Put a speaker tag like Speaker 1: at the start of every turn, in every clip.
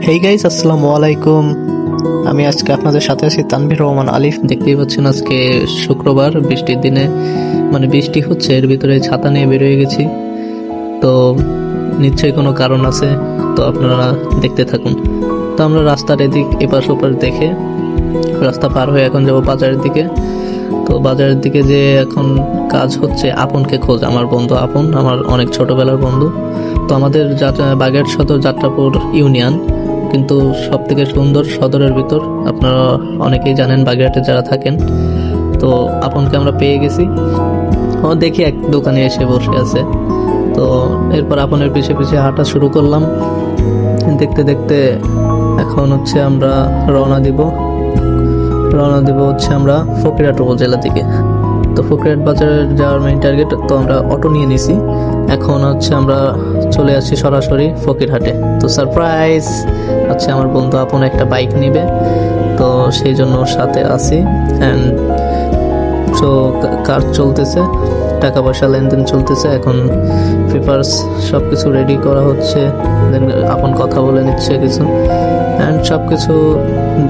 Speaker 1: Hey guys, আসসালামু আলাইকুম। আমি আজকে আপনাদের সাথে আছি তানভীর রহমান আলিফ। দেখতেই পাচ্ছেন আজকে শুক্রবার, বৃষ্টির দিনে মানে বৃষ্টি হচ্ছে, এর ভিতরে ছাতা নিয়ে বেরিয়ে গেছি। তো নিশ্চয়ই কোনো কারণ আছে, তো আপনারা দেখতে থাকুন। তো আমরা রাস্তার এদিক এপাশ ওপাশ দেখে রাস্তা পার হয়ে এখন যাবো বাজারের দিকে। তো বাজারের দিকে যে এখন কাজ হচ্ছে আপনকে খোঁজ, আমার বন্ধু আপন, আমার অনেক ছোটবেলার বন্ধু। তো আমাদের বাগেরহাট সদর যাত্রাপুর ইউনিয়ন, কিন্তু সব থেকে সুন্দর সদরের ভিতর। আপনারা অনেকেই জানেন বাগেরহাটে যারা থাকেন। তো আপনকে আমরা পেয়ে গেছি। ও দেখি এক দোকানে এসে বসে আছে। তো এরপর আপনের পিছে পিছে হাঁটা শুরু করলাম। দেখতে দেখতে এখন হচ্ছে আমরা রওনা দিব হচ্ছে আমরা ফকিরহাট উপজেলা থেকে। তো ফকিরহাট বাজারে যাওয়ার মেইন টার্গেট, তো আমরা অটো নিয়ে নিছি। এখন হচ্ছে আমরা চলে আসছি সরাসরি ফকিরহাটে। তো সারপ্রাইজ হচ্ছে আমার বন্ধু আপন একটা বাইক নিবে, তো সেই জন্য ওর সাথে আছি। অ্যান্ড তো কাজ চলতেছে, টাকা পয়সা লেনদেন চলতেছে। এখন পেপারস সব কিছু রেডি করা হচ্ছে, দেন আপন কথা বলে নিচ্ছে কিছু। অ্যান্ড সব কিছু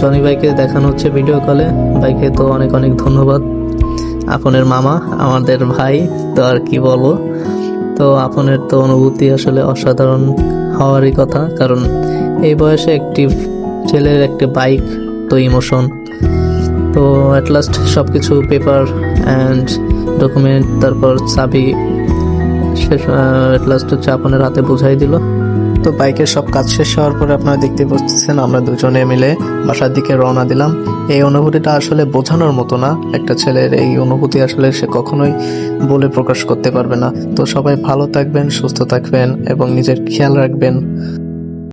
Speaker 1: জনি ভাইকে দেখানো হচ্ছে ভিডিও কলে। ভাইকে তো অনেক অনেক ধন্যবাদ। আপনের মামা, আমাদের ভাই, তো আর কি বলবো। তো আপনের তো অনুভূতি আসলে অসাধারণ হওয়ারই কথা, কারণ এই বয়সে একটি ছেলের একটি বাইক, তো ইমোশন। তো অ্যাট লাস্ট সব কিছু পেপার অ্যান্ড ডকুমেন্ট, তারপর চাবি শেষ, অ্যাট লাস্ট হচ্ছে আপনের হাতে বুঝাই দিল। তো বাইকের সব কাজ শেষ হওয়ার পরে আপনারা দেখতে পাচ্ছেন আমরা দুজনে মিলে বাসার দিকে রওনা দিলাম। এই অনুভূতিটা আসলে বোঝানোর মতো না। একটা ছেলের এই অনুভূতি আসলে সে কখনোই বলে প্রকাশ করতে পারবে না। তো সবাই ভালো থাকবেন, সুস্থ থাকবেন এবং নিজের খেয়াল রাখবেন।